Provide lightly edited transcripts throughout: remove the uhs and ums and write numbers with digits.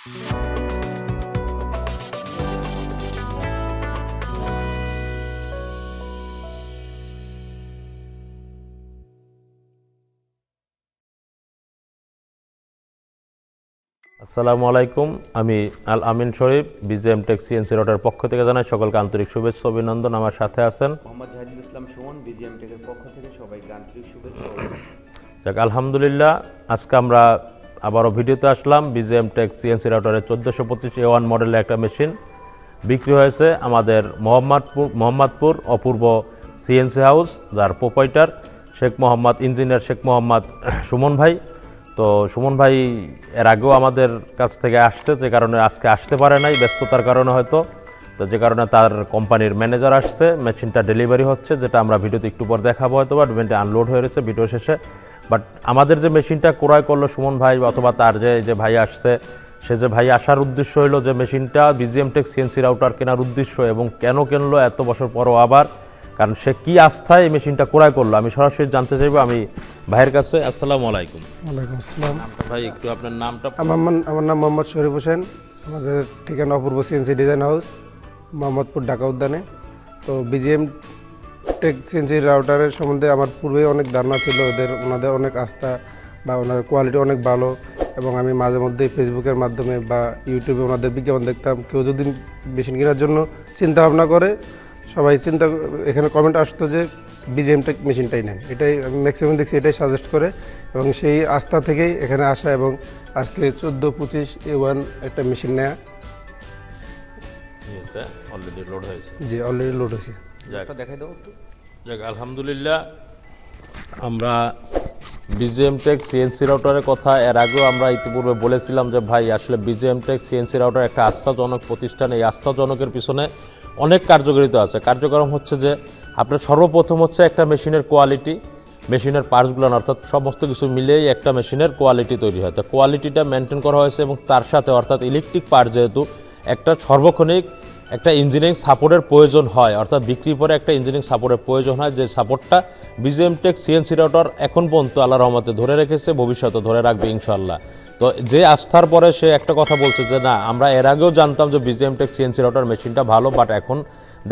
আসসালামু আলাইকুম, আমি আল আমিন শরীফ BGM Tech CNC রটার পক্ষ থেকে জানাই সকলকে আন্তরিক শুভেচ্ছা অভিনন্দন। আমার সাথে আছেন মোহাম্মদ ইসলাম সুমন, BGM Tech এর পক্ষ থেকে সবাইকে আন্তরিক শুভেচ্ছা। যাক আলহামদুলিল্লাহ, আজকে আমরা আবারও ভিডিওতে আসলাম। BGM Tech CNC রটারের 1425 A1 মডেলের একটা মেশিন বিক্রি হয়েছে আমাদের মোহাম্মদপুর অপূর্ব CNC হাউস, যার প্রোপাইটার ইঞ্জিনিয়ার শেখ মোহাম্মদ সুমন ভাই। তো সুমন ভাই এর আগেও আমাদের কাছ থেকে আসছে, যে কারণে আজকে আসতে পারে নাই, ব্যস্ততার কারণে হয়তো। তো যে কারণে তার কোম্পানির ম্যানেজার আসছে, মেশিনটা ডেলিভারি হচ্ছে, যেটা আমরা ভিডিওতে একটু পর দেখাবো হয়তো, বা মেশিনটা আনলোড হয়ে রয়েছে ভিডিও শেষে। বাট আমাদের যে মেশিনটা ক্রয় করলো সুমন ভাই, অথবা তার যে ভাই আসছে, সে যে ভাই আসার উদ্দেশ্য হলো যে মেশিনটা BGM Tech CNC রাউটার কেনার উদ্দেশ্য, এবং কেন কিনলো এত বছর পরও আবার, কারণ সে কি আস্থায় এই মেশিনটা ক্রয় করলো, আমি সরাসরি জানতে চাইবো আমি ভাইয়ের কাছে। আসসালামু আলাইকুম। ওয়ালাইকুম আসসালাম। ভাই একটু আপনার নামটা। আমার নাম মোহাম্মদ শরীফ হোসেন, আমাদের ঠিকানা অপূর্ব CNC design house, Mohammadpur, Dhaka উদ্যানে। তো BGM Tech CNC রাউটারের সম্বন্ধে আমার পূর্বেই অনেক ধারণা ছিল, ওনাদের অনেক আস্থা বা ওনাদের কোয়ালিটি অনেক ভালো, এবং আমি মাঝে মধ্যেই ফেসবুকের মাধ্যমে বা ইউটিউবে ওনাদের বিজ্ঞাপন দেখতাম। কেউ যদি মেশিন কেনার জন্য চিন্তা ভাবনা করে, সবাই এখানে কমেন্ট আসতো যে BGM Tech মেশিনটাই নেন, এটাই আমি ম্যাক্সিমাম দেখছি, এটাই সাজেস্ট করে, এবং সেই আস্থা থেকেই এখানে আসা, এবং আজকে 1425 A1 একটা মেশিন নেওয়া। অলরেডি লোড হয়েছে। জি, অলরেডি লোড হয়েছে। দেখাই দাও একটু। যাক আলহামদুলিল্লাহ, আমরা BGM Tech CNC রাউটারের কথা এর আগেও আমরা ইতিপূর্বে বলেছিলাম যে ভাই আসলে BGM Tech CNC রাউটার একটা আস্থাজনক প্রতিষ্ঠান। এই আস্থাজনকের পিছনে অনেক কার্যকারিতা আছে। কার্যক্রম হচ্ছে যে আপনার সর্বপ্রথম হচ্ছে একটা মেশিনের কোয়ালিটি, মেশিনের পার্টসগুলো, অর্থাৎ সমস্ত কিছু মিলেই একটা মেশিনের কোয়ালিটি তৈরি হয়। তো কোয়ালিটিটা মেনটেন করা হয়েছে, এবং তার সাথে অর্থাৎ ইলেকট্রিক পার্ট যেহেতু একটা সর্বক্ষণিক একটা ইঞ্জিনিয়ারিং সাপোর্টের প্রয়োজন হয়, অর্থাৎ বিক্রির পরে একটা ইঞ্জিনিয়ারিং সাপোর্টের প্রয়োজন হয়, যে সাপোর্টটা BGM Tech CNC রাউটার এখন পর্যন্ত আল্লাহর রহমতে ধরে রেখেছে, ভবিষ্যতে ধরে রাখবে ইনশাআল্লাহ। তো যে আস্থার পরে সে একটা কথা বলছে যে না, আমরা এর আগেও জানতাম যে BGM Tech CNC রাউটার মেশিনটা ভালো, বাট এখন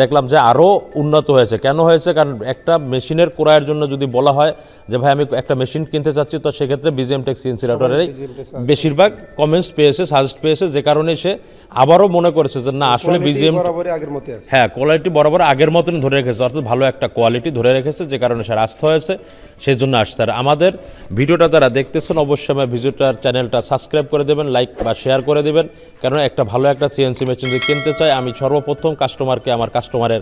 দেখলাম যে আরও উন্নত হয়েছে। কেন হয়েছে? কারণ একটা মেশিনের ক্রয়ের জন্য যদি বলা হয় যে ভাই আমি একটা মেশিন কিনতে চাচ্ছি, তো সেক্ষেত্রে BGM Tech CNC রাউটারের বেশিরভাগ কমেন্টস পেয়েছে, সাজেস্ট পেয়েছে, যে কারণে সে আবারও মনে করেছে যে না আসলে BGM হ্যাঁ কোয়ালিটি বরাবর আগের মতন ধরে রেখেছে, অর্থাৎ ভালো একটা কোয়ালিটি ধরে রেখেছে, যে কারণে সে আস্থা হয়েছে, সেই জন্য আসছে। আর আমাদের ভিডিওটা যারা দেখতেছেন অবশ্যই আমার ভিডিওটার চ্যানেলটা সাবস্ক্রাইব করে দেবেন, লাইক বা শেয়ার করে দেবেন, কারণ একটা ভালো একটা CNC মেশিন যদি কিনতে চাই, আমি সর্বপ্রথম কাস্টমারকে, আমার কাস্টমারের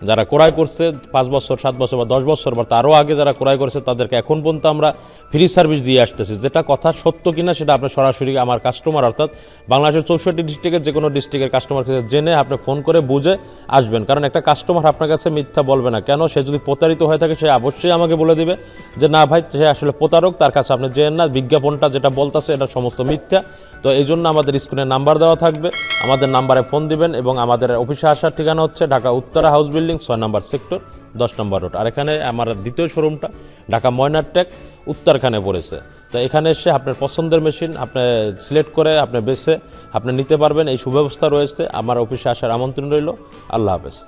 যারা ক্রয় করছে 5 বছর 7 বছর বা 10 বছর বা তারও আগে যারা ক্রয় করেছে, তাদেরকে এখন পর্যন্ত আমরা ফ্রি সার্ভিস দিয়ে আসতেছি। যেটা কথা সত্য কিনা সেটা আপনি সরাসরি আমার কাস্টমার, অর্থাৎ বাংলাদেশের 64 ডিস্ট্রিক্টের যে কোনো ডিস্ট্রিক্টের কাস্টমার কাছে জেনে আপনি ফোন করে বুঝে আসবেন, কারণ একটা কাস্টমার আপনার কাছে মিথ্যা বলবে না। কেন? সে যদি প্রতারিত হয়ে থাকে সে অবশ্যই আমাকে বলে দিবে যে না ভাই সে আসলে প্রতারক, তার কাছে আপনি জেনে না, বিজ্ঞাপনটা যেটা বলতেছে এটা সমস্ত মিথ্যা। তো এই জন্য আমাদের স্ক্রিনে নাম্বার দেওয়া থাকবে, আমাদের নাম্বারে ফোন দিবেন, এবং আমাদের অফিসে আসার ঠিকানা হচ্ছে ঢাকা উত্তরা হাউস বিল্ডিং 6 নম্বর সেক্টর 10 নম্বর রোড। আর এখানে আমার দ্বিতীয় শোরুমটা ঢাকা ময়নারটেক উত্তরখানে পড়েছে। তো এখানে এসে আপনার পছন্দের মেশিন আপনি সিলেক্ট করে আপনি বেছে আপনি নিতে পারবেন, এই সুব্যবস্থা রয়েছে। আমার অফিসে আসার আমন্ত্রণ রইল। আল্লাহ হাফেজ।